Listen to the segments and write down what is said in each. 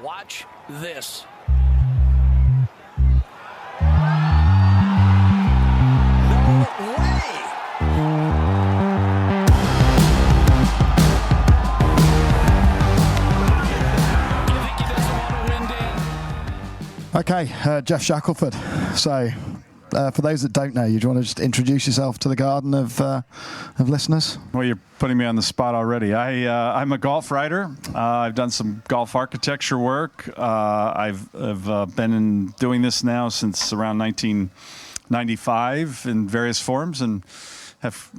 Watch this. No way! Okay, Geoff Shackelford. So, for those that don't know you, do you want to just introduce yourself to the garden of listeners? Well, you're putting me on the spot already. I'm a golf writer. I've done some golf architecture work. I've been doing this now since around 1995 in various forms, and have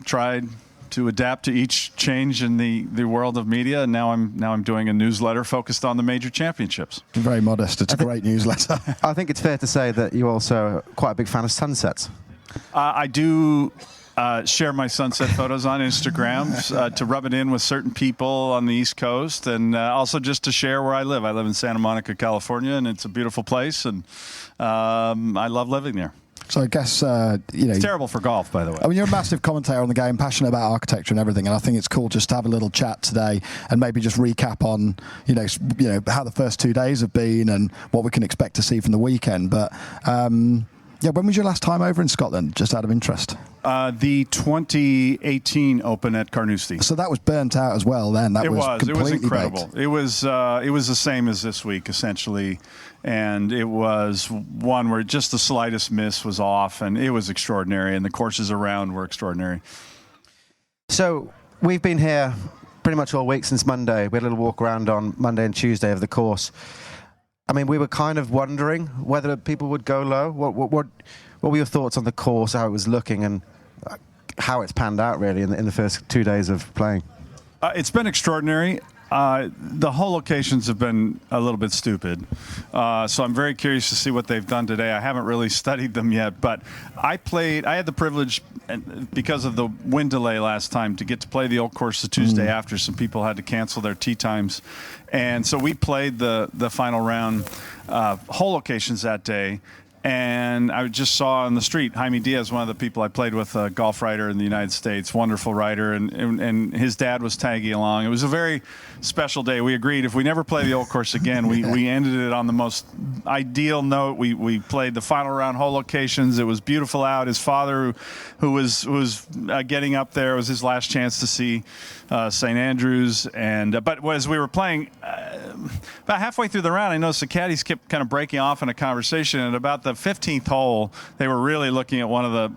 tried to adapt to each change in the world of media. And now I'm doing a newsletter focused on the major championships. Very modest. It's a great newsletter. I think it's fair to say that you're also quite a big fan of sunsets. I do share my sunset photos on Instagram to rub it in with certain people on the East Coast, and also just to share where I live. I live in Santa Monica, California, and it's a beautiful place, and I love living there. So I guess, it's terrible for golf, by the way. I mean, you're a massive commentator on the game, passionate about architecture and everything, and I think it's cool just to have a little chat today and maybe just recap on, how the first 2 days have been and what we can expect to see from the weekend. But, when was your last time over in Scotland, just out of interest? The 2018 Open at Carnoustie. So that was burnt out as well then. It was incredible. Baked. It was the same as this week, essentially. And it was one where just the slightest miss was off, and it was extraordinary, and the courses around were extraordinary. So we've been here pretty much all week since Monday. We had a little walk around on Monday and Tuesday of the course. I mean, we were kind of wondering whether people would go low. What were your thoughts on the course, how it was looking, and how it's panned out, really, in the first 2 days of playing? It's been extraordinary. The whole locations have been a little bit stupid. So I'm very curious to see what they've done today. I haven't really studied them yet, but I had the privilege, because of the wind delay last time, to get to play the old course the Tuesday after. Some people had to cancel their tee times. And so we played the final round hole locations that day. And I just saw on the street Jaime Diaz, one of the people I played with, a golf writer in the United States, wonderful writer, and his dad was tagging along. It was a very special day. We agreed if we never play the old course again, we ended it on the most ideal note. We played the final round hole locations. It was beautiful out. His father, who was getting up there, it was his last chance to see St. Andrews. But as we were playing, about halfway through the round, I noticed the caddies kept kind of breaking off in a conversation, and about the 15th hole, they were really looking at one of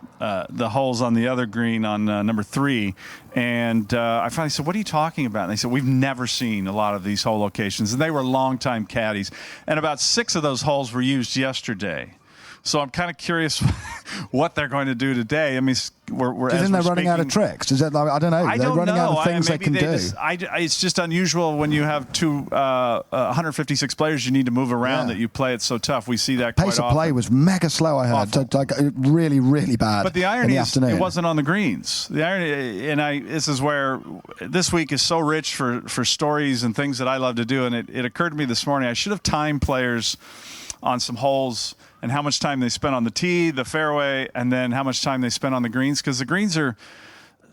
the holes on the other green on number 3. And I finally said, "What are you talking about?" And they said, "We've never seen a lot of these hole locations." And they were longtime caddies. And about 6 of those holes were used yesterday. So I'm kind of curious what they're going to do today. I mean, do you think they're running out of tricks? I don't know. I don't running know. out of things they can do. It's just unusual when you have 156 players you need to move around that you play it so tough. We see that quite often. Pace of play was mega slow, I heard. Really, really bad. But the irony is it wasn't on the greens. The irony, this is where this week is so rich for stories and things that I love to do. And it occurred to me this morning, I should have timed players on some holes and how much time they spent on the tee, the fairway, and then how much time they spent on the greens, because the greens are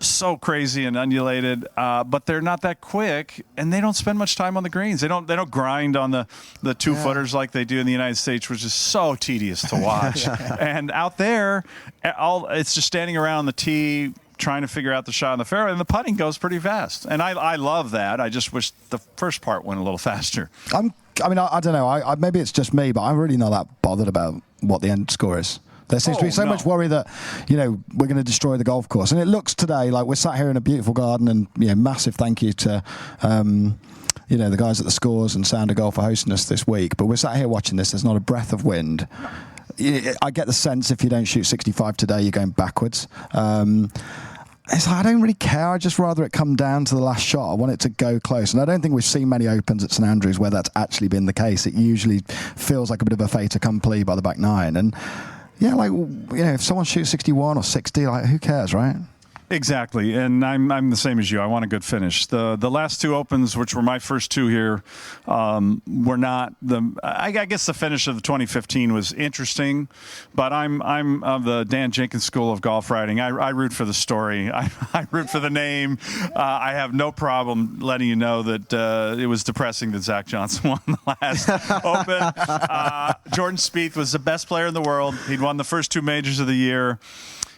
so crazy and undulated, but they're not that quick, and they don't spend much time on the greens. They don't grind on the 2-footers like they do in the United States, which is so tedious to watch. And out there, it's just standing around the tee, trying to figure out the shot on the fairway, and the putting goes pretty fast. And I love that. I just wish the first part went a little faster. I don't know. Maybe it's just me, but I'm really not that bothered about what the end score is. There seems to be so much worry that, we're going to destroy the golf course. And it looks today like we're sat here in a beautiful garden, and, massive thank you to, the guys at the Scores and Sounder Golf for hosting us this week. But we're sat here watching this. There's not a breath of wind. I get the sense if you don't shoot 65 today, you're going backwards. It's like, I don't really care. I'd just rather it come down to the last shot. I want it to go close. And I don't think we've seen many Opens at St Andrews where that's actually been the case. It usually feels like a bit of a fait accompli by the back nine. And, if someone shoots 61 or 60, who cares, right? Exactly, and I'm the same as you. I want a good finish. The last two Opens, which were my first two here, were not the. I guess the finish of the 2015 was interesting, but I'm of the Dan Jenkins school of golf writing. I root for the story. I root for the name. I have no problem letting you know that it was depressing that Zach Johnson won the last Open. Jordan Spieth was the best player in the world. He'd won the first two majors of the year.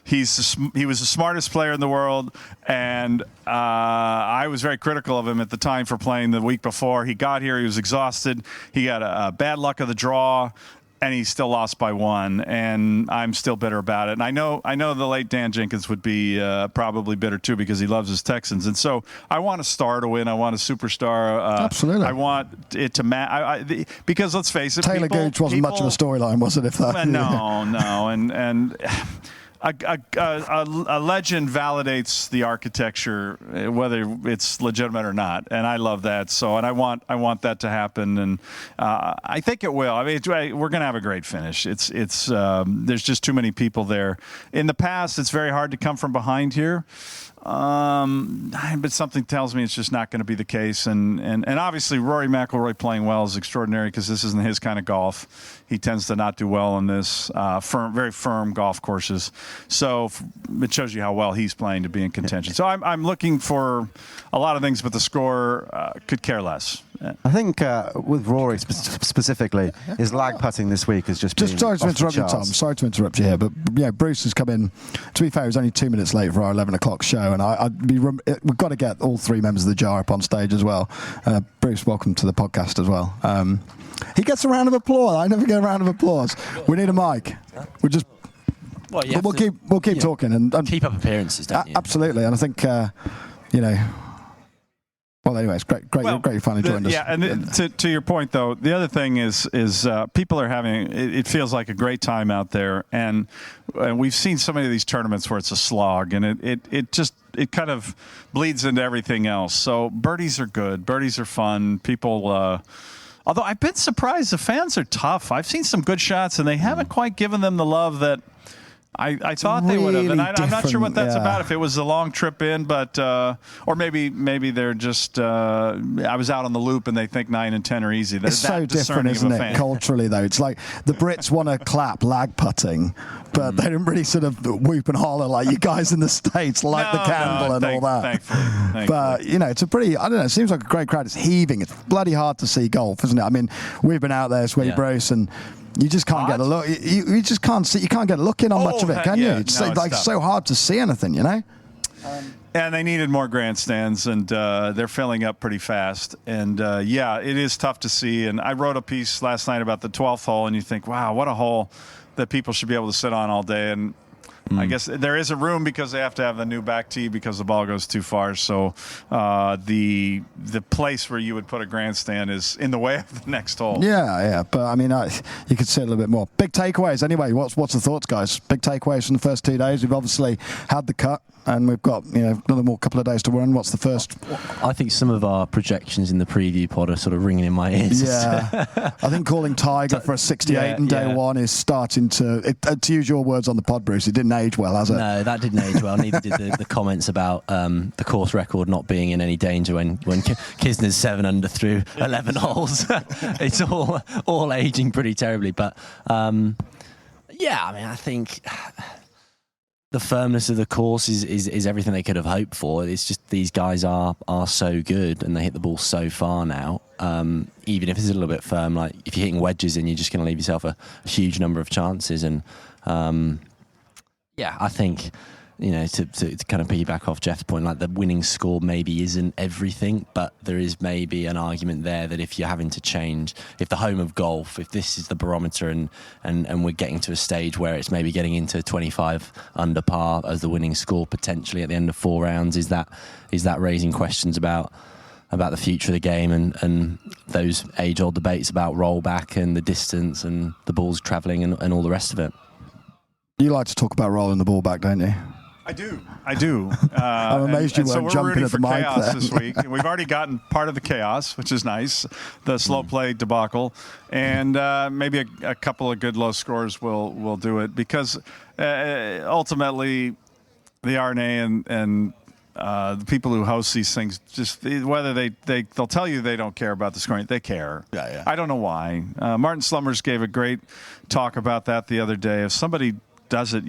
He was the smartest player in the world, and I was very critical of him at the time for playing the week before. He got here, he was exhausted. He got a bad luck of the draw, and he still lost by one, and I'm still bitter about it. And I know the late Dan Jenkins would be probably bitter too because he loves his Texans. And so I want a star to win. I want a superstar. Absolutely. I want it to because let's face it, Taylor Gooch wasn't much of a storyline, was it? If that no, and. A legend validates the architecture, whether it's legitimate or not, and I love that. So, and I want that to happen, and I think it will. I mean, we're going to have a great finish. It's there's just too many people there. In the past, it's very hard to come from behind here. But something tells me it's just not going to be the case. And obviously Rory McIlroy playing well is extraordinary because this isn't his kind of golf. He tends to not do well on this very firm golf courses. So it shows you how well he's playing to be in contention. So I'm looking for a lot of things, but the score could care less. I think with Rory specifically, his lag putting this week has just been sorry to off interrupt the you, Tom. charts. Sorry to interrupt you here, but Bruce has come in. To be fair, he was only 2 minutes late for our 11 o'clock show, and we've got to get all three members of the Jar up on stage as well. Bruce, welcome to the podcast as well. He gets a round of applause. I never get a round of applause. We need a mic. We'll keep talking and keep up appearances, don't you? Absolutely, and I think Well, anyway, it's great you finally joined us. Yeah, and to your point, though, the other thing is people are having, it feels like a great time out there, and we've seen so many of these tournaments where it's a slog, and it kind of bleeds into everything else. So birdies are good. Birdies are fun. People, although I've been surprised, the fans are tough. I've seen some good shots, and they haven't quite given them the love that I thought they would have, and I'm not sure what that's about. If it was a long trip in, but or maybe they're just. I was out on the loop, and they think 9 and 10 are easy. It's so different, isn't it? Culturally, though, it's like the Brits want to clap lag putting, but they don't really sort of whoop and holler like you guys in the States, light the candle and all that. Thankfully. But it's a pretty. I don't know. It seems like a great crowd. It's heaving. It's bloody hard to see golf, isn't it? I mean, we've been out there, Sweet Bruce, and. You just can't get a look. You just can't see. You can't get a look in on much of it, can you? It's so hard to see anything, And they needed more grandstands, and they're filling up pretty fast. And it is tough to see. And I wrote a piece last night about the 12th hole, and you think, wow, what a hole that people should be able to sit on all day. And I guess there is a room because they have to have the new back tee because the ball goes too far. So the place where you would put a grandstand is in the way of the next hole. Yeah. But I mean, you could say a little bit more. Big takeaways. Anyway, what's the thoughts, guys? Big takeaways from the first 2 days. We've obviously had the cut, and we've got another more couple of days to run. What's the first? I think some of our projections in the preview pod are sort of ringing in my ears. Yeah, I think calling Tiger for a 68 in day one is starting to use your words on the pod, Bruce. It didn't age well, has it? No, that didn't age well. Neither did the comments about the course record not being in any danger when Kisner's 7 under through 11 holes. It's all aging pretty terribly. But I mean, I think the firmness of the course is everything they could have hoped for. It's just these guys are so good, and they hit the ball so far now. Even if it's a little bit firm, like if you're hitting wedges in, you're just going to leave yourself a huge number of chances. And I think to kind of piggyback off Geoff's point, like the winning score maybe isn't everything, but there is maybe an argument there that if you're having to change, if the home of golf, if this is the barometer and we're getting to a stage where it's maybe getting into 25 under par as the winning score potentially at the end of 4 rounds, is that raising questions about the future of the game and those age-old debates about rollback and the distance and the ball's travelling and all the rest of it? You like to talk about rolling the ball back, don't you? I do. I'm amazed you weren't jumping at the mic chaos there. this week. We've already gotten part of the chaos, which is nice, the slow play debacle, and maybe a couple of good low scores will do it because ultimately the RNA and the people who host these things, just whether they'll tell you they don't care about the scoring, they care. Yeah. I don't know why. Martin Slumbers gave a great talk about that the other day. If somebody does it,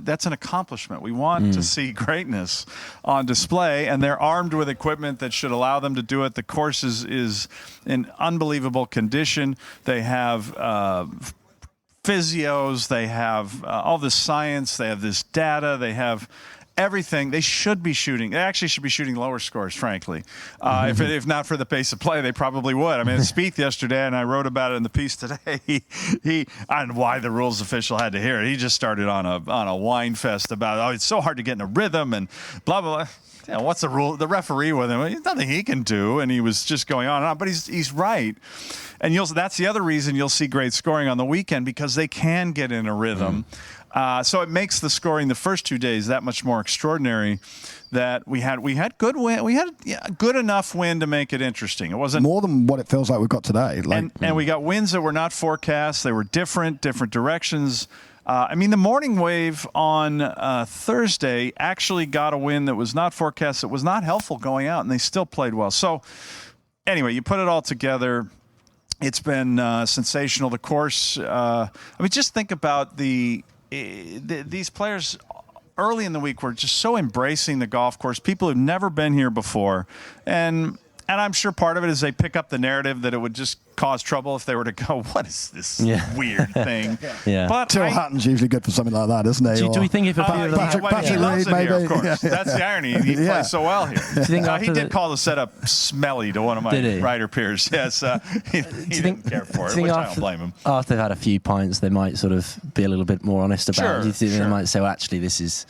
that's an accomplishment. We want to see greatness on display, and they're armed with equipment that should allow them to do it. The course is in unbelievable condition. They have physios, they have all this science, they have this data, they have everything. They should be shooting. They actually should be shooting lower scores, frankly. If not for the pace of play, they probably would. I mean, Spieth yesterday, and I wrote about it in the piece today. He I don't know why the rules official had to hear it. He just started on a whine fest about, it's so hard to get in a rhythm and blah blah blah. Yeah, what's the rule? The referee with him, there's nothing he can do, and he was just going on and on. But he's right, and that's the other reason you'll see great scoring on the weekend, because they can get in a rhythm. So it makes the scoring the first 2 days that much more extraordinary. That we had good wind, we had good enough wind to make it interesting. It wasn't more than what it feels like we've got today. And we got winds that were not forecast. They were different directions. I mean, the morning wave on Thursday actually got a wind that was not forecast. It was not helpful going out, and they still played well. So anyway, you put it all together. It's been sensational. The course. I mean, just think about these players early in the week were just so embracing the golf course. People who've never been here before, and I'm sure part of it is they pick up the narrative that it would just cause trouble if they were to go, what is this weird thing? But Till Hatton's usually good for something like that, isn't he? Do we think if he loves it here, of course. That's the irony. He plays so well here. Do you think he did call the setup smelly to one of my writer peers. Yes, he didn't care for it, which I don't blame him. After they've had a few pints, they might sort of be a little bit more honest about it. Do you think they might say, well, actually, this is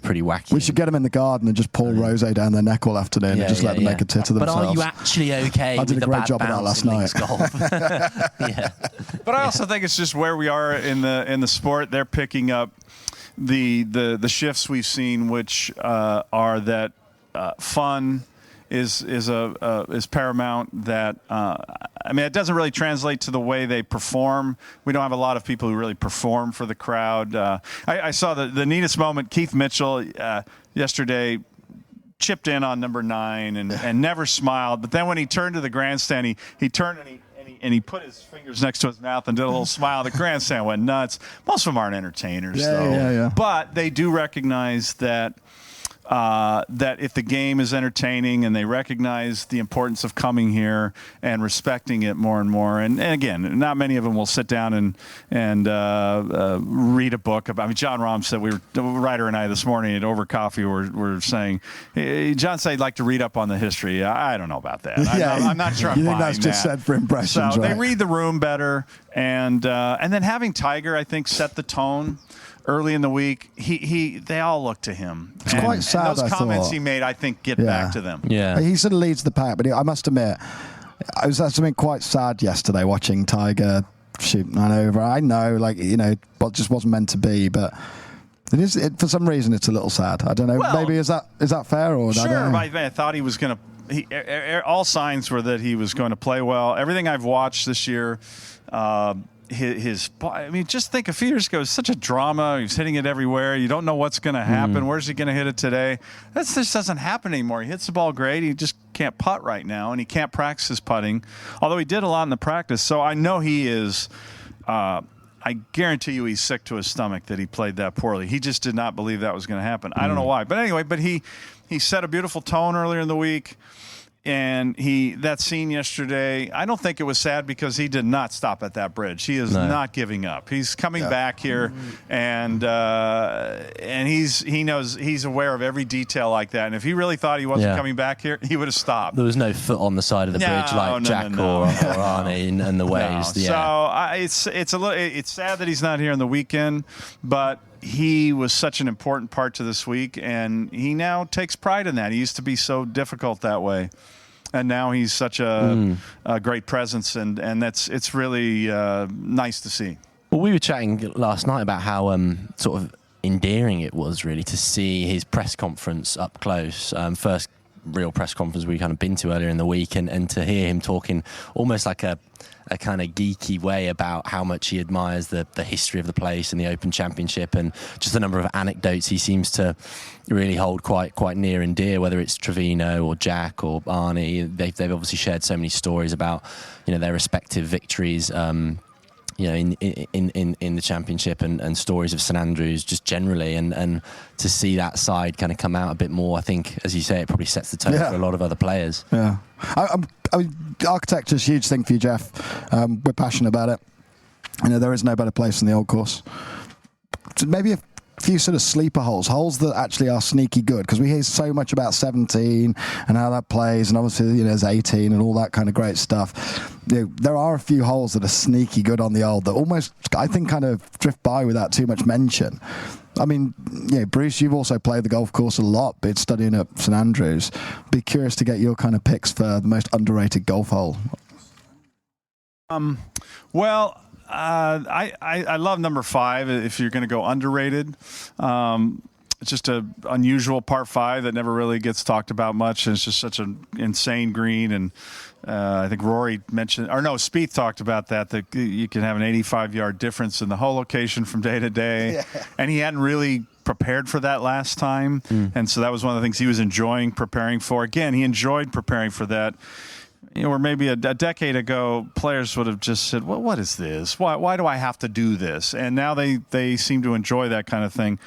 pretty wacky? We should get them in the garden and just pour rosé down their neck all afternoon and just let them make a tit of themselves. But are you actually okay I did with a great job of that last night. But I also think it's just where we are in the sport. They're picking up the shifts we've seen, which are that fun is paramount. That I mean, it doesn't really translate to the way they perform. We don't have a lot of people who really perform for the crowd. I saw the neatest moment. Keith Mitchell yesterday chipped in on number 9 and never smiled. But then when he turned to the grandstand, he turned and he put his fingers next to his mouth and did a little smile. The grandstand went nuts. Most of them aren't entertainers, though. Yeah. But they do recognize that if the game is entertaining, and they recognize the importance of coming here and respecting it more and more. And again, not many of them will sit down and read a book about. I mean, John Rahm said, the writer and I this morning at Over Coffee were saying, John said he'd like to read up on the history. I don't know about that. I'm not sure. You think that's just said for impressions? So right? They read the room better, and then having Tiger, I think, set the tone. Early in the week, they all look to him. It's quite sad. Those comments he made, I think, get back to them. Yeah, he sort of leads the pack, but I must admit, I was something quite sad yesterday watching Tiger shoot 9 over. I know, what just wasn't meant to be, but it is. For some reason, it's a little sad. I don't know. Well, maybe is that fair or sure? I don't know. I thought he was going to. All signs were that he was going to play well. Everything I've watched this year. I mean, just think a few years ago, it was such a drama. He was hitting it everywhere. You don't know what's going to happen. Where's he going to hit it today? That just doesn't happen anymore. He hits the ball great. He just can't putt right now, and he can't practice his putting, although he did a lot in the practice. So I know he is I guarantee you he's sick to his stomach that he played that poorly. He just did not believe that was going to happen. I don't know why. But anyway, he set a beautiful tone earlier in the week. And that scene yesterday, I don't think it was sad because he did not stop at that bridge. He is not giving up. He's coming back here, and he knows, he's aware of every detail like that. And if he really thought he wasn't coming back here, he would have stopped. There was no foot on the side of the bridge like Jack or Arnie and the waves. No. So it's sad that he's not here on the weekend, but he was such an important part to this week, and he now takes pride in that. He used to be so difficult that way, and now he's such a great presence, and it's really nice to see. Well, we were chatting last night about how sort of endearing it was really to see his press conference up close. First real press conference we kind of been to earlier in the week, and to hear him talking almost like a kind of geeky way about how much he admires the history of the place and the Open Championship, and just the number of anecdotes he seems to really hold quite near and dear, whether it's Trevino or Jack or Arnie. They've obviously shared so many stories about, you know, their respective victories, you know, in the championship, and stories of St Andrews just generally, and to see that side kind of come out a bit more, I think, as you say, it probably sets the tone for a lot of other players. Yeah, I mean, architecture's a huge thing for you, Geoff. We're passionate about it. You know, there is no better place than the old course. So maybe a few sort of sleeper holes that actually are sneaky good, because we hear so much about 17 and how that plays, and obviously, you know, there's 18 and all that kind of great stuff. You know, there are a few holes that are sneaky good on the old that almost, I think, kind of drift by without too much mention. I mean, yeah, Bruce, you've also played the golf course a lot, but studying at St Andrews. Be curious to get your kind of picks for the most underrated golf hole. Well, I love number 5. If you're going to go underrated, it's just an unusual par 5 that never really gets talked about much, and it's just such an insane green. And I think Rory mentioned, or no, Spieth talked about that you can have an 85-yard difference in the hole location from day to day, and he hadn't really prepared for that last time, and so that was one of the things he was enjoying preparing for. Again, he enjoyed preparing for that. You know, or maybe a decade ago, players would have just said, "Well, what is this? Why do I have to do this?" And now they seem to enjoy that kind of thing.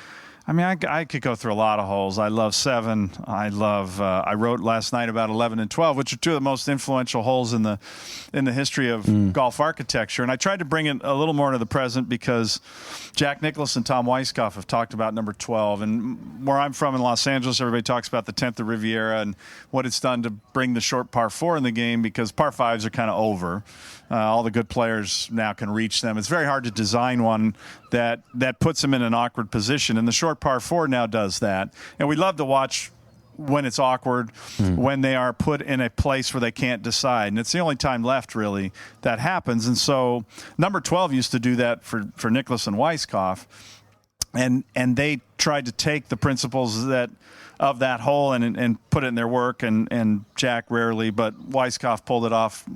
I mean, I could go through a lot of holes. I love 7. I wrote last night about 11 and 12, which are 2 of the most influential holes in the history of golf architecture. And I tried to bring it a little more into the present because Jack Nicklaus and Tom Weiskopf have talked about number 12. And where I'm from in Los Angeles, everybody talks about the 10th of Riviera and what it's done to bring the short par 4 in the game, because par 5s are kind of over. All the good players now can reach them. It's very hard to design one that puts them in an awkward position, and the short par 4 now does that. And we love to watch when it's awkward, when they are put in a place where they can't decide. And it's the only time left, really, that happens. And so number 12 used to do that for Nicklaus and Weiskopf. And they tried to take the principles of that hole and put it in their work. And Jack rarely, but Weiskopf pulled it off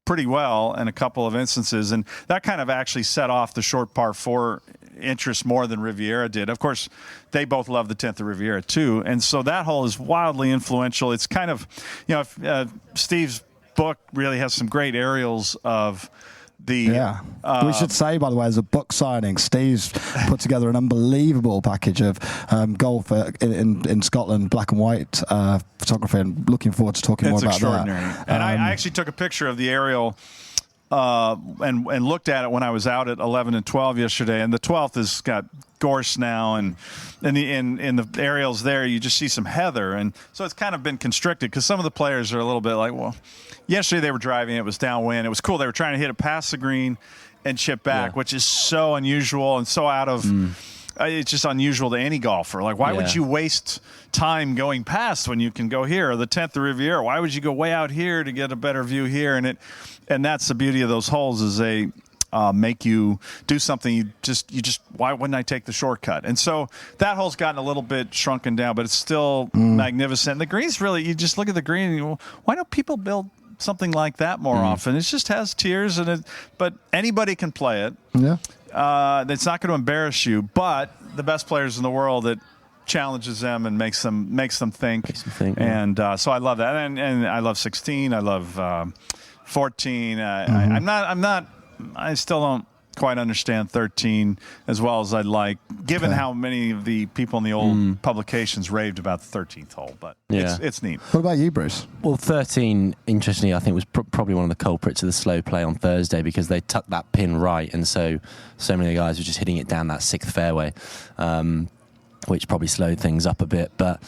pretty well in a couple of instances, and that kind of actually set off the short par 4 interest more than Riviera did. Of course, they both love the 10th of Riviera too, and so that hole is wildly influential. It's kind of, you know, Steve's book really has some great aerials of the we should say, by the way, as a book signing, Steve's put together an unbelievable package of golf in Scotland, black and white photography, and looking forward to talking more about that. It's extraordinary. And I actually took a picture of the aerial and looked at it when I was out at 11 and 12 yesterday, and the 12th has got gorse now, and in the aerials there you just see some heather, and so it's kind of been constricted because some of the players are a little bit like, well, yesterday they were driving, it was downwind, it was cool, they were trying to hit it past the green and chip back, which is so unusual and so out of it's just unusual to any golfer. Like, why would you waste time going past when you can go here, or the 10th of Riviera? Why would you go way out here to get a better view here? And that's the beauty of those holes, is they make you do something you just why wouldn't I take the shortcut? And so that hole's gotten a little bit shrunken down, but it's still magnificent. And the green's really, you just look at the green and you go, why don't people build something like that more often? It just has tiers in it, but anybody can play it. Yeah. It's not going to embarrass you, but the best players in the world, it challenges them and makes them think. And so I love that, and I love 16. I love 14. I still don't quite understand 13 as well as I'd like, given how many of the people in the old publications raved about the 13th hole. But it's neat. What about you, Bruce? Well, 13, interestingly, I think was probably one of the culprits of the slow play on Thursday, because they tucked that pin right, and so many guys were just hitting it down that 6th fairway, which probably slowed things up a bit. But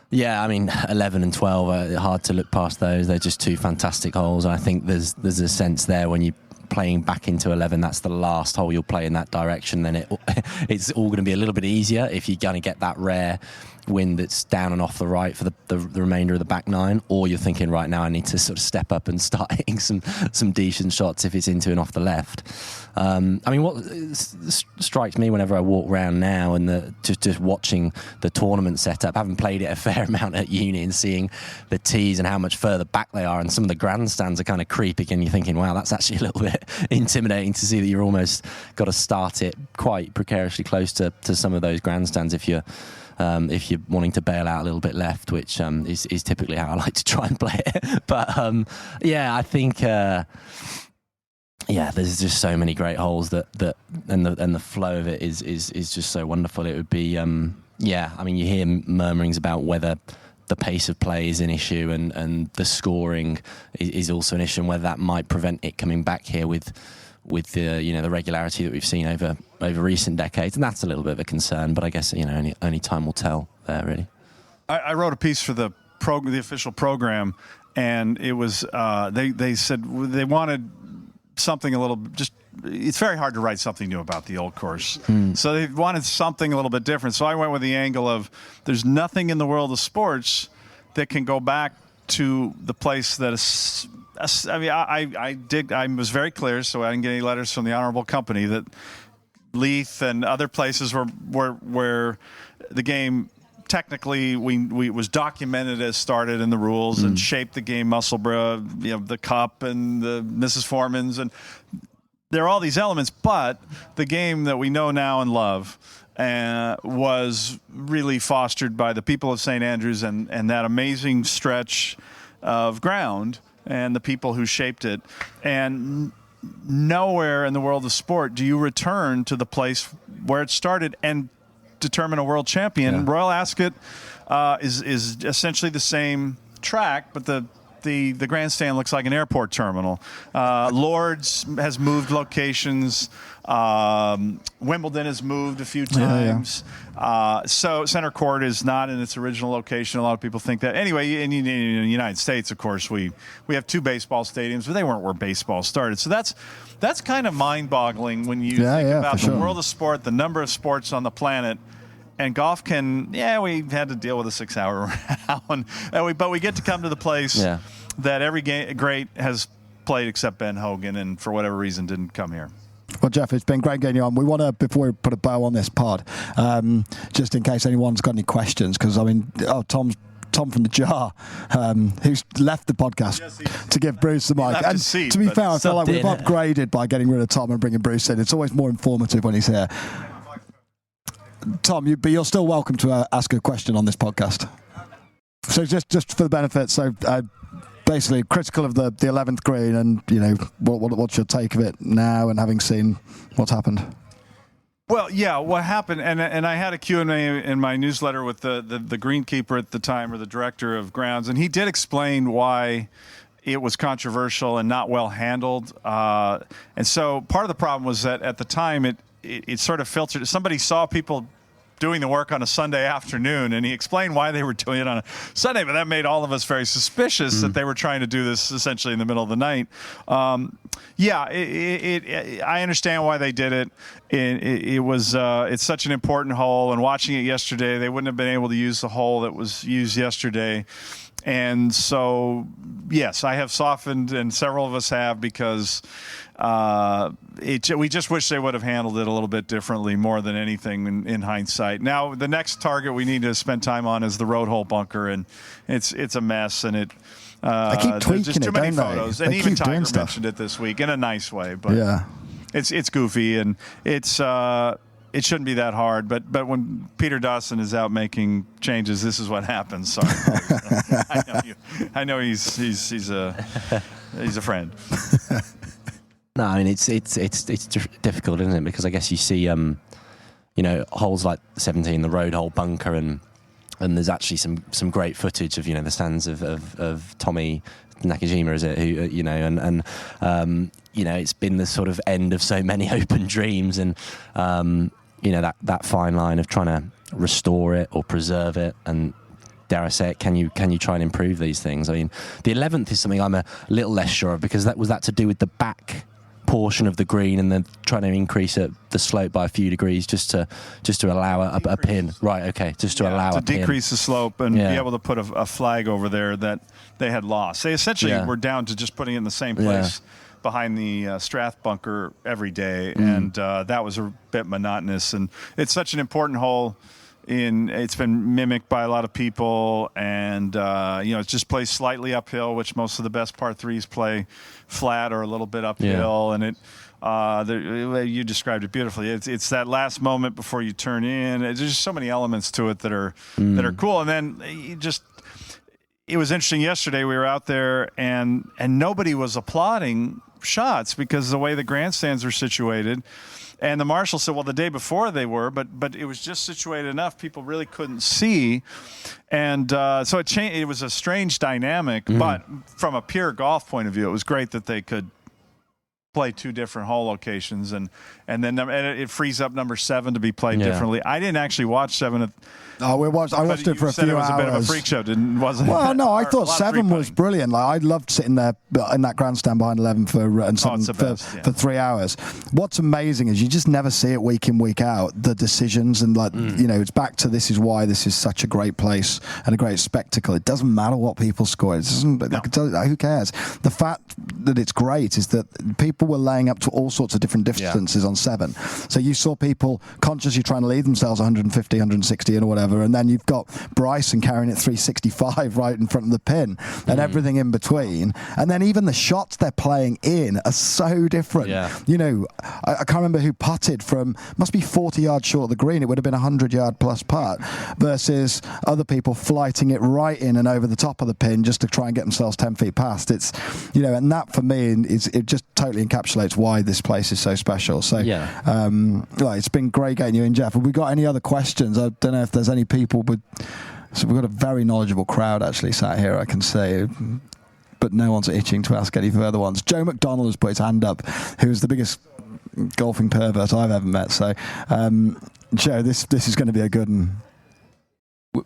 yeah, I mean, 11 and 12 are hard to look past those. They're just 2 fantastic holes. I think there's a sense there when you playing back into 11, that's the last hole you'll play in that direction, then it's all going to be a little bit easier if you're going to get that rare wind that's down and off the right for the remainder of the back nine, or you're thinking, right now I need to sort of step up and start hitting some decent shots if it's into and off the left. I mean, what strikes me whenever I walk around now and just watching the tournament setup, having played it a fair amount at uni and seeing the tees and how much further back they are, and some of the grandstands are kind of creepy, and you're thinking, wow, that's actually a little bit intimidating to see that you're almost got to start it quite precariously close to some of those grandstands if you're wanting to bail out a little bit left, which is typically how I like to try and play it. But yeah, I think there's just so many great holes that and the flow of it is just so wonderful. It would be I mean, you hear murmurings about whether the pace of play is an issue and the scoring is also an issue, and whether that might prevent it coming back here with the the regularity that we've seen over recent decades, and that's a little bit of a concern. But I guess only time will tell there, really. I wrote a piece for the official program, and it was they said they wanted something a little just. It's very hard to write something new about the old course, so they wanted something a little bit different. So I went with the angle of there's nothing in the world of sports that can go back to the place that is. I mean, I was very clear, so I didn't get any letters from the honorable company, that Leith and other places where the game technically we was documented as started in the rules and shaped the game. Musselburgh, the Cup and the Mrs. Foreman's, and there are all these elements, but the game that we know now and love was really fostered by the people of St. Andrews and that amazing stretch of ground and the people who shaped it. And nowhere in the world of sport do you return to the place where it started and determine a world champion. Yeah. Royal Ascot is essentially the same track, but the grandstand looks like an airport terminal. Lord's has moved locations. Wimbledon has moved a few times. So Center Court is not in its original location. A lot of people think that. Anyway, in the United States, of course, we have 2 baseball stadiums, but they weren't where baseball started. So that's kind of mind-boggling when you think about the world of sport, the number of sports on the planet. And golf we had to deal with a 6-hour round, but we get to come to the place that every great has played except Ben Hogan, and for whatever reason didn't come here. Well, Geoff, it's been great getting you on. We want to, before we put a bow on this pod, just in case anyone's got any questions, because I mean, Tom from the Jar, who's left the podcast to give Bruce the mic. And to be fair, I feel like we've upgraded by getting rid of Tom and bringing Bruce in. It's always more informative when he's here. Tom, you're still welcome to ask a question on this podcast. So just for the benefit, so basically critical of the 11th green, and what's your take of it now, and having seen what's happened? Well, yeah, what happened, and I had a Q&A in my newsletter with the greenkeeper at the time, or the director of grounds, and he did explain why it was controversial and not well handled. And so part of the problem was that at the time it sort of filtered. Somebody saw people doing the work on a Sunday afternoon, and he explained why they were doing it on a Sunday, but that made all of us very suspicious that they were trying to do this essentially in the middle of the night. I understand why they did it. It's such an important hole, and watching it yesterday, they wouldn't have been able to use the hole that was used yesterday. And so, yes, I have softened, and several of us have, because we just wish they would have handled it a little bit differently, more than anything in hindsight. Now, the next target we need to spend time on is the road hole bunker, and it's a mess, and I keep tweaking just too many photos. They and even keep Tiger mentioned it this week in a nice way, but it's goofy, and it shouldn't be that hard, but when Peter Dawson is out making changes, this is what happens. Sorry, I know he's a friend. No, I mean it's difficult, isn't it? Because I guess you see holes like 17, the road hole bunker, and there's actually some great footage of the stands of Tommy Nakajima, is it? Who it's been the sort of end of so many open dreams, and that fine line of trying to restore it or preserve it, and dare I say it, can you try and improve these things? I mean, the 11th is something I'm a little less sure of, because that was to do with the back portion of the green and then trying to increase the slope by a few degrees just to allow a pin. Right, okay, just to allow a pin. To decrease the slope and be able to put a flag over there that they had lost. They essentially were down to just putting it in the same place behind the Strath bunker every day, and that was a bit monotonous. And it's such an important hole. It's been mimicked by a lot of people, and it just plays slightly uphill, which most of the best par threes play flat or a little bit uphill. And you described it beautifully. It's that last moment before you turn in. There's just so many elements to it that are cool. And then it was interesting. Yesterday we were out there, and nobody was applauding shots because of the way the grandstands are situated. And the marshal said, well, the day before they were, but it was just situated enough people really couldn't see. And so it changed. It was a strange dynamic, but from a pure golf point of view, it was great that they could play two different hole locations, and then it frees up number 7 to be played differently. I didn't actually watch 7. I watched it for a few hours. It was a bit of a freak show, wasn't it? Well, no, I thought 7 was brilliant. Like, I loved sitting there in that grandstand behind 11 for 3 hours. What's amazing is you just never see it week in, week out, the decisions, and it's back to this is why this is such a great place and a great spectacle. It doesn't matter what people score. It doesn't. Who cares? The fact that it's great is that people were laying up to all sorts of different distances on 7. So you saw people consciously trying to leave themselves 150, 160 or whatever, and then you've got Bryson carrying it 365 right in front of the pin and everything in between. And then even the shots they're playing in are so different. Yeah. I can't remember who putted from, must be 40 yards short of the green. It would have been a 100-yard plus putt versus other people flighting it right in and over the top of the pin just to try and get themselves 10 feet past. It's, and that for me it just totally encapsulates why this place is so special. So it's been great getting you in, Geoff. Have we got any other questions? I don't know if there's any people so we've got a very knowledgeable crowd actually sat here, I can say, but no one's itching to ask any further ones. Joe McDonald has put his hand up, who's the biggest golfing pervert I've ever met. So Joe, this is going to be a good one.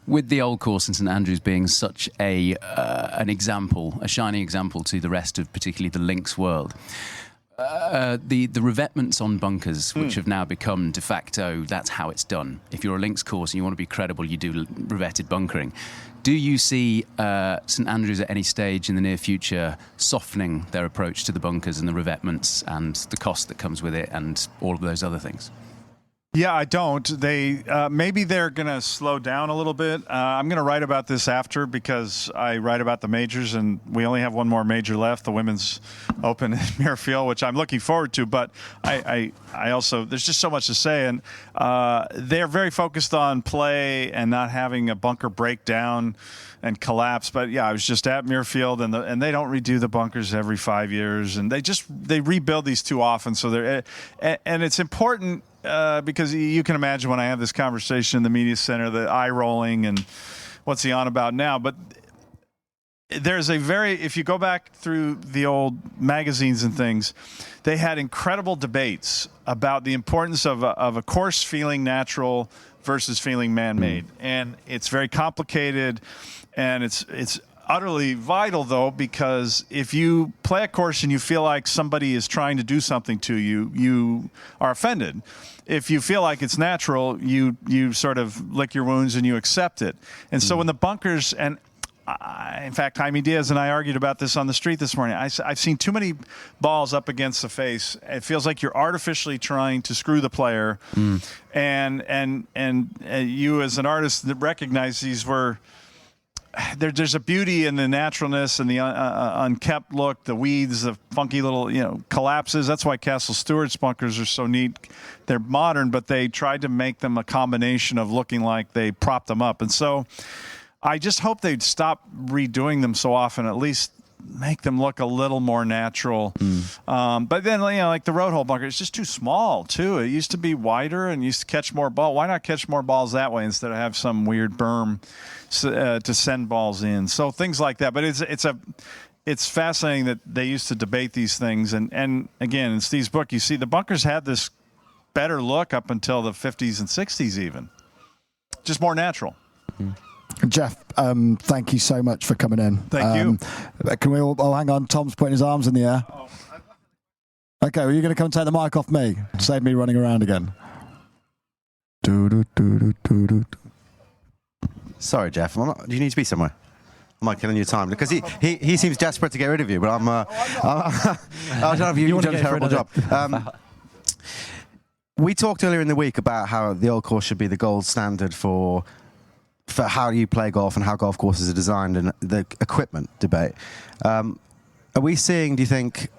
With the old course in St Andrews being such an example, a shining example to the rest of particularly the links world, the revetments on bunkers, which have now become de facto, that's how it's done. If you're a links course and you want to be credible, you do revetted bunkering. Do you see St Andrews at any stage in the near future softening their approach to the bunkers and the revetments and the cost that comes with it and all of those other things? Yeah, I don't. They maybe they're going to slow down a little bit. I'm going to write about this after because I write about the majors, and we only have one more major left, the Women's Open in Muirfield, which I'm looking forward to. But I also, there's just so much to say, and they're very focused on play and not having a bunker breakdown and collapse. But yeah, I was just at Muirfield, and they don't redo the bunkers every 5 years, and they rebuild these too often. So and it's important. Because you can imagine when I have this conversation in the media center, the eye rolling and what's he on about now. But there's if you go back through the old magazines and things, they had incredible debates about the importance of a course feeling natural versus feeling man-made. And it's very complicated, and it's utterly vital, though, because if you play a course and you feel like somebody is trying to do something to you, you are offended. If you feel like it's natural, you sort of lick your wounds and you accept it. And so when the bunkers, and in fact, Jaime Diaz and I argued about this on the street this morning. I've seen too many balls up against the face. It feels like you're artificially trying to screw the player. And you as an artist that recognize these were... There's a beauty in the naturalness and the unkept look, the weeds, the funky little collapses. That's why Castle Stewart's bunkers are so neat. They're modern, but they tried to make them a combination of looking like they propped them up. And so I just hope they'd stop redoing them so often, at least make them look a little more natural. But then, like the road hole bunker, it's just too small, too. It used to be wider and used to catch more ball. Why not catch more balls that way instead of have some weird berm to send balls in? So things like that. But it's fascinating that they used to debate these things. And again, in Steve's book, you see the bunkers had this better look up until the 50s and 60s even. Just more natural. Geoff, thank you so much for coming in. Thank you. Can we all hang on? Tom's putting his arms in the air. Okay, well, you're going to come take the mic off me. Save me running around again. Sorry, Geoff. Do you need to be somewhere? Am I killing your time? Because he seems desperate to get rid of you, but I don't know if you've done a terrible job. We talked earlier in the week about how the old course should be the gold standard for how you play golf and how golf courses are designed and the equipment debate. Are we seeing, do you think,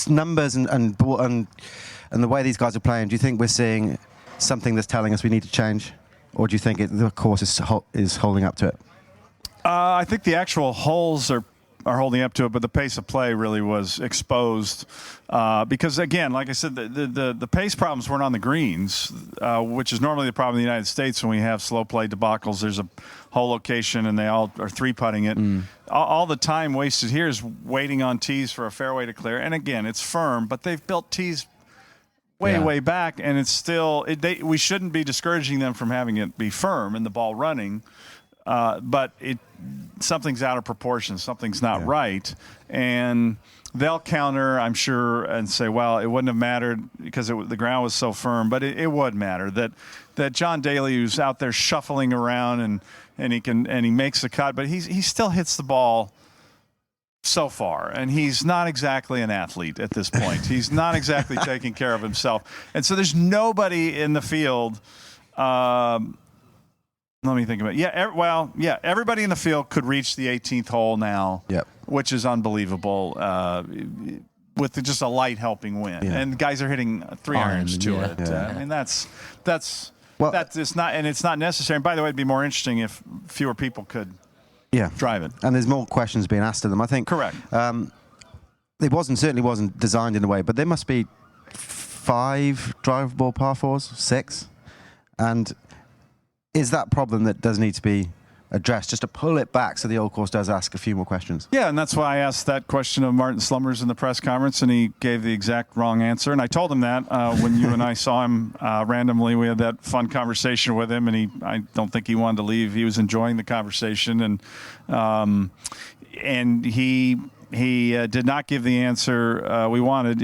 numbers and the way these guys are playing, do you think we're seeing something that's telling us we need to change? Or do you think the course is holding up to it? I think the actual holes are holding up to it, but the pace of play really was exposed because, again, like I said, the pace problems weren't on the greens, which is normally the problem in the United States when we have slow play debacles. There's a hole location and they all are three-putting it. All the time wasted here is waiting on tees for a fairway to clear. And, again, it's firm, but they've built tees way back, and it's still we shouldn't be discouraging them from having it be firm and the ball running, but something's out of proportion, something's not right, and they'll counter, I'm sure, and say, well, it wouldn't have mattered because the ground was so firm, but it would matter that John Daly, who's out there shuffling around and he makes the cut, but he still hits the ball so far, and he's not exactly an athlete at this point. He's not exactly taking care of himself, and so there's nobody in the field. Let me think about it. Everybody in the field could reach the 18th hole now, which is unbelievable, with just a light helping wind, and guys are hitting 3 irons to it. I mean, that's it's not, and it's not necessary. And by the way, it'd be more interesting if fewer people could. Drive it. And there's more questions being asked of them, I think. Correct. It certainly wasn't designed in a way, but there must be 5 drivable par 4s, 6. And is that problem that does need to be addressed, just to pull it back so the old course does ask a few more questions? Yeah, and that's why I asked that question of Martin Slumbers in the press conference, and he gave the exact wrong answer. And I told him that when you and I saw him randomly. We had that fun conversation with him, and I don't think he wanted to leave. He was enjoying the conversation, and he did not give the answer we wanted.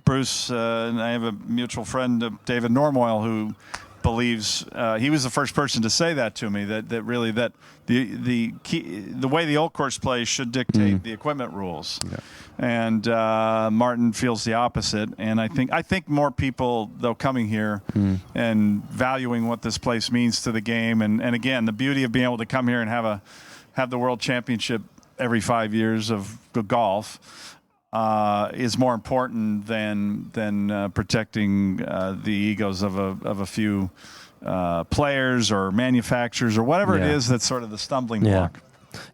Bruce and I have a mutual friend, David Normoyle, who believes he was the first person to say that to me, that really the way the old course plays should dictate the equipment rules. And Martin feels the opposite, and I think more people, though, coming here and valuing what this place means to the game, and again, the beauty of being able to come here and have the World Championship every 5 years of golf is more important than protecting the egos of a few players or manufacturers or whatever it is that's sort of the stumbling block.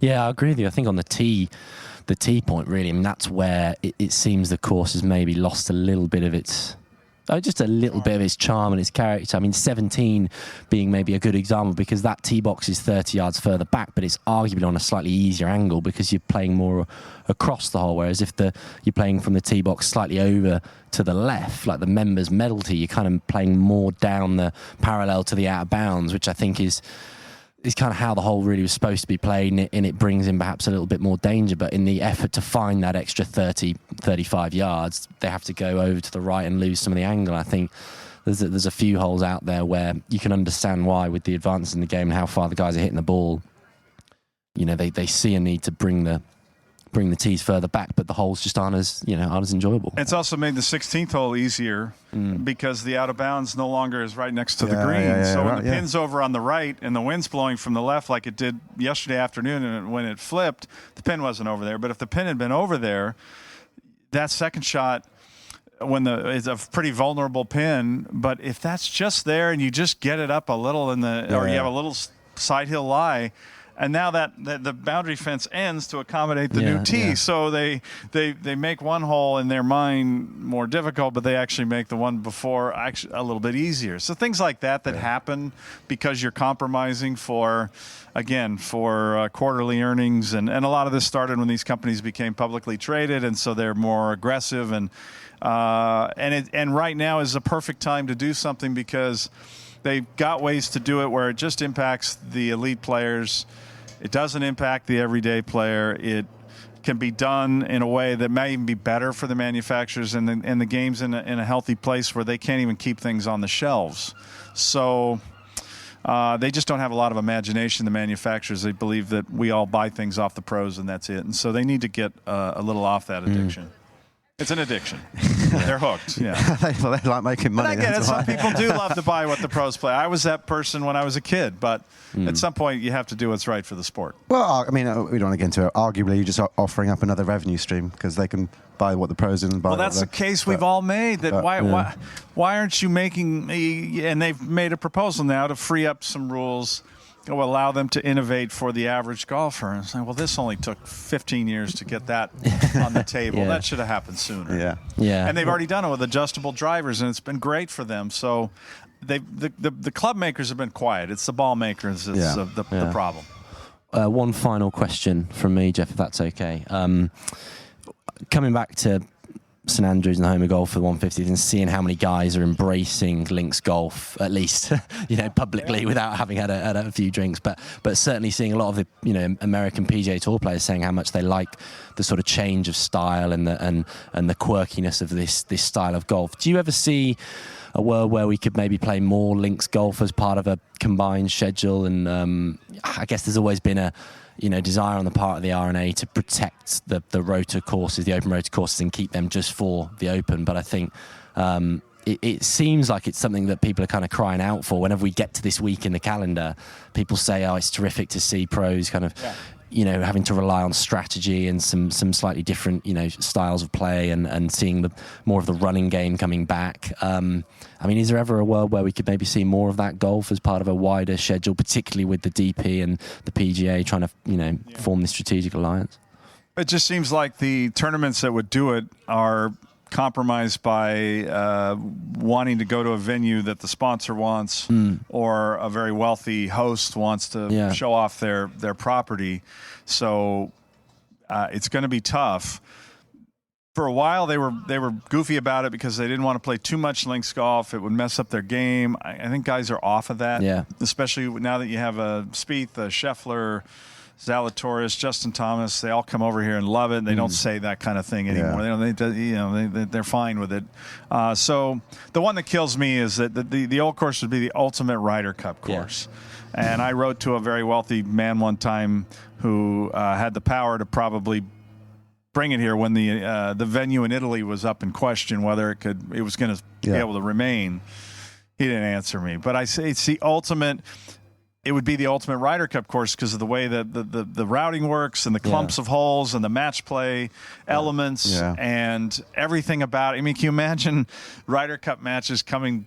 Yeah, I agree with you. I think on the tee point, really, I mean, that's where it seems the course has maybe lost a little bit of its just a little bit of its charm and its character. I mean, 17 being maybe a good example, because that tee box is 30 yards further back, but it's arguably on a slightly easier angle because you're playing more across the hole. Whereas if you're playing from the tee box slightly over to the left, like the members medal tee, you're kind of playing more down the parallel to the out of bounds, which I think is kind of how the hole really was supposed to be played, and it brings in perhaps a little bit more danger. But in the effort to find that extra 30, 35 yards, they have to go over to the right and lose some of the angle. I think there's a few holes out there where you can understand why, with the advances in the game and how far the guys are hitting the ball, you know, they see a need to bring the tees further back, but the holes just aren't as enjoyable. It's also made the 16th hole easier because the out of bounds no longer is right next to the green. So when the pin's over on the right and the wind's blowing from the left, like it did yesterday afternoon, and when it flipped, the pin wasn't over there. But if the pin had been over there, that second shot, it's a pretty vulnerable pin. But if that's just there and you just get it up a little or you have a little side hill lie. And now that the boundary fence ends to accommodate the new tee, so they make one hole in their mind more difficult, but they actually make the one before actually a little bit easier. So things like that happen because you're compromising for quarterly earnings, and a lot of this started when these companies became publicly traded, and so they're more aggressive, and right now is the perfect time to do something because they've got ways to do it where it just impacts the elite players. It doesn't impact the everyday player. can be done in a way that may even be better for the manufacturers, and the game's in a healthy place where they can't even keep things on the shelves. So they just don't have a lot of imagination, the manufacturers. They believe that we all buy things off the pros and that's it. And so they need to get a little off that addiction. It's an addiction. They're hooked. Yeah. they like making money. But I get it. Some people do love to buy what the pros play. I was that person when I was a kid, but at some point you have to do what's right for the sport. Well, I mean, we don't want to get into it. Arguably, you're just offering up another revenue stream because they can buy what the pros and buy. Well, that's the case we've all made. That why aren't you making? And they've made a proposal now to free up some rules. Will allow them to innovate for the average golfer. And say, well, this only took 15 years to get that on the table. That should have happened sooner. Yeah. And they've already done it with adjustable drivers, and it's been great for them. So the club makers have been quiet. It's the ball makers that's the problem. One final question from me, Geoff, if that's okay. Coming back to St Andrews and the home of golf for the 150th, and seeing how many guys are embracing links golf, at least publicly, without having had a few drinks, but certainly seeing a lot of the American PGA Tour players saying how much they like the sort of change of style and the quirkiness of this style of golf. Do you ever see a world where we could maybe play more links golf as part of a combined schedule? And I guess there's always been a desire on the part of the R&A to protect the rotor courses, the open rotor courses, and keep them just for the open. But I think it seems like it's something that people are kind of crying out for. Whenever we get to this week in the calendar, people say, oh, it's terrific to see pros kind of, having to rely on strategy and some slightly different, styles of play, and seeing more of the running game coming back. I mean, is there ever a world where we could maybe see more of that golf as part of a wider schedule, particularly with the DP and the PGA trying to, form this strategic alliance? It just seems like the tournaments that would do it are compromised by wanting to go to a venue that the sponsor wants or a very wealthy host wants to show off their property. So it's going to be tough. For a while, they were goofy about it because they didn't want to play too much links golf. It would mess up their game. I think guys are off of that, especially now that you have Spieth, Scheffler, Zalatoris, Justin Thomas. They all come over here and love it. And they don't say that kind of thing anymore. They're fine with it. So the one that kills me is that the old course would be the ultimate Ryder Cup course. Yeah. And I wrote to a very wealthy man one time who had the power to probably bring it here when the venue in Italy was up in question, whether it was going to be able to remain. He didn't answer me, but I say it's the ultimate. It would be the ultimate Ryder Cup course because of the way that the routing works and the clumps of holes and the match play elements and everything about it. I mean, can you imagine Ryder Cup matches coming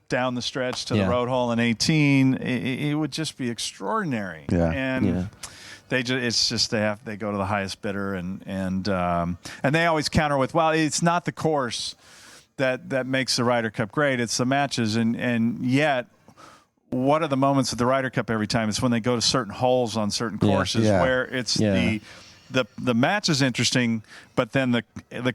down the stretch to the road hole in 18? It would just be extraordinary. They go to the highest bidder and they always counter with, well, it's not the course that makes the Ryder Cup great, it's the matches, and yet what are the moments of the Ryder Cup every time? It's when they go to certain holes on certain courses where it's the match is interesting, but then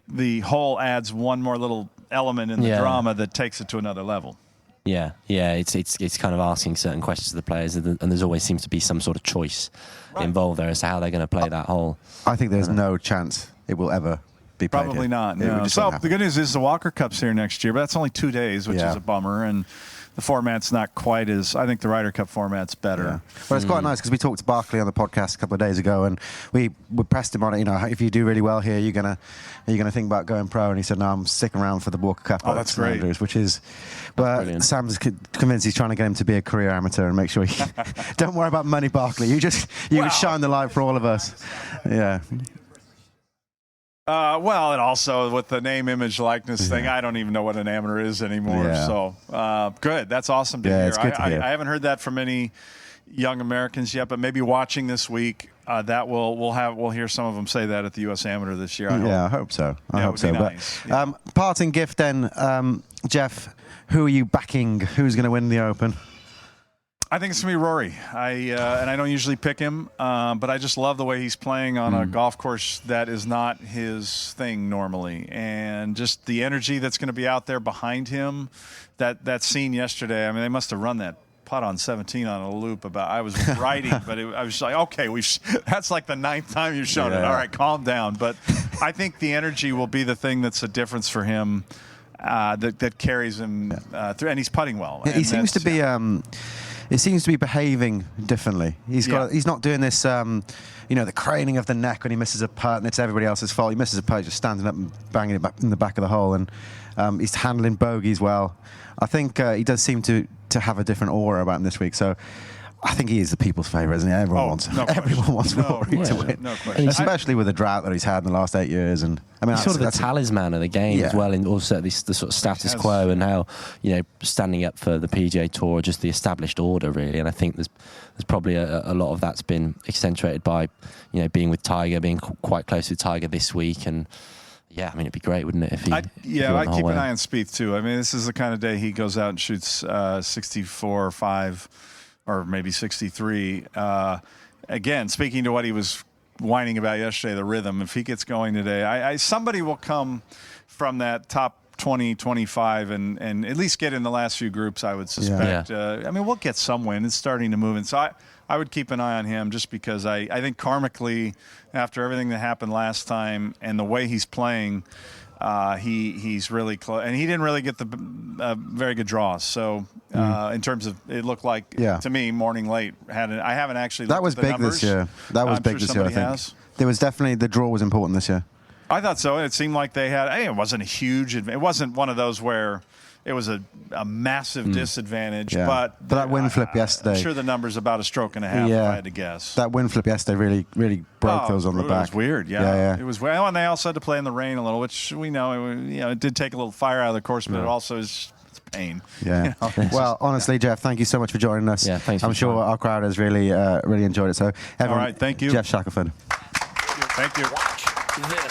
the hole adds one more little element in the drama that takes it to another level. It's kind of asking certain questions to the players, and there's always seems to be some sort of choice involved there as to how they're going to play that hole. I think there's no chance it will ever be played. Probably not. No. So the good news is the Walker Cup's here next year, but that's only 2 days, which is a bummer, and the format's not quite as. I think the Ryder Cup format's better. Yeah. Well, it's quite nice because we talked to Barkley on the podcast a couple of days ago, and we pressed him on it. If you do really well here, are you gonna think about going pro? And he said, "No, I'm sticking around for the Walker Cup." Oh, that's great. Andrews, which is, Sam's convinced he's trying to get him to be a career amateur and make sure he. Don't worry about money, Barkley. You can shine the light for all of us. Yeah. Well, and also with the name, image, likeness thing, I don't even know what an amateur is anymore. Yeah. So, good. That's awesome to hear. It's good to hear. I haven't heard that from any young Americans yet, but maybe watching this week, that we'll hear some of them say that at the U.S. Amateur this year. I hope so. I hope so. Nice. But, parting gift then, Geoff. Who are you backing? Who's going to win the Open? I think it's going to be Rory. And I don't usually pick him, but I just love the way he's playing on a golf course that is not his thing normally. And just the energy that's going to be out there behind him, that scene yesterday, I mean, they must have run that putt on 17 on a loop. I was writing, but I was like, okay, that's like the 9th time you've shown it. All right, calm down. But I think the energy will be the thing that's a difference for him. That carries him through, and he's putting well. He seems to be. It seems to be behaving differently. He's not doing this, the craning of the neck when he misses a putt, and it's everybody else's fault. He misses a putt, just standing up and banging it back in the back of the hole, and he's handling bogeys well. I think he does seem to have a different aura about him this week. So I think he is the people's favourite, isn't he? Everyone wants Rory to win, especially with the drought that he's had in the last 8 years. And I mean, he's sort of the talisman of the game as well, and also the sort of status quo and how standing up for the PGA Tour, just the established order really. And I think there's probably a lot of that's been accentuated by being with Tiger, being quite close with Tiger this week, and. Yeah, I mean, it'd be great, wouldn't it? I'd keep an eye on Spieth too. I mean, this is the kind of day he goes out and shoots 64 or 5. Or maybe 63. Again, speaking to what he was whining about yesterday, the rhythm, if he gets going today, somebody will come from that top 20, 25 and at least get in the last few groups, I would suspect. Yeah. I mean, we'll get some win. It's starting to move. And so I would keep an eye on him just because I think karmically, after everything that happened last time and the way he's playing, he's really close, and he didn't really get the very good draws. So in terms of, it looked like to me morning late I haven't actually. That was big this year. That was big this year. I think there was definitely the draw was important this year. I thought so. It seemed like they had. It wasn't a huge. It wasn't one of those where it was a massive disadvantage. Yeah. But that win flip yesterday. I'm sure the number's about a stroke and a half. If I had to guess. That win flip yesterday really broke those on the back. It was weird. Yeah. It was. Well, and they also had to play in the rain a little, which we know. It did take a little fire out of the course, but it also is. Pain. Yeah. Well, honestly, Geoff, thank you so much for joining us. Yeah, thanks. I'm sure our crowd has really enjoyed it. So, everyone, all right, thank you, Geoff Shackelford. Thank you. Watch this.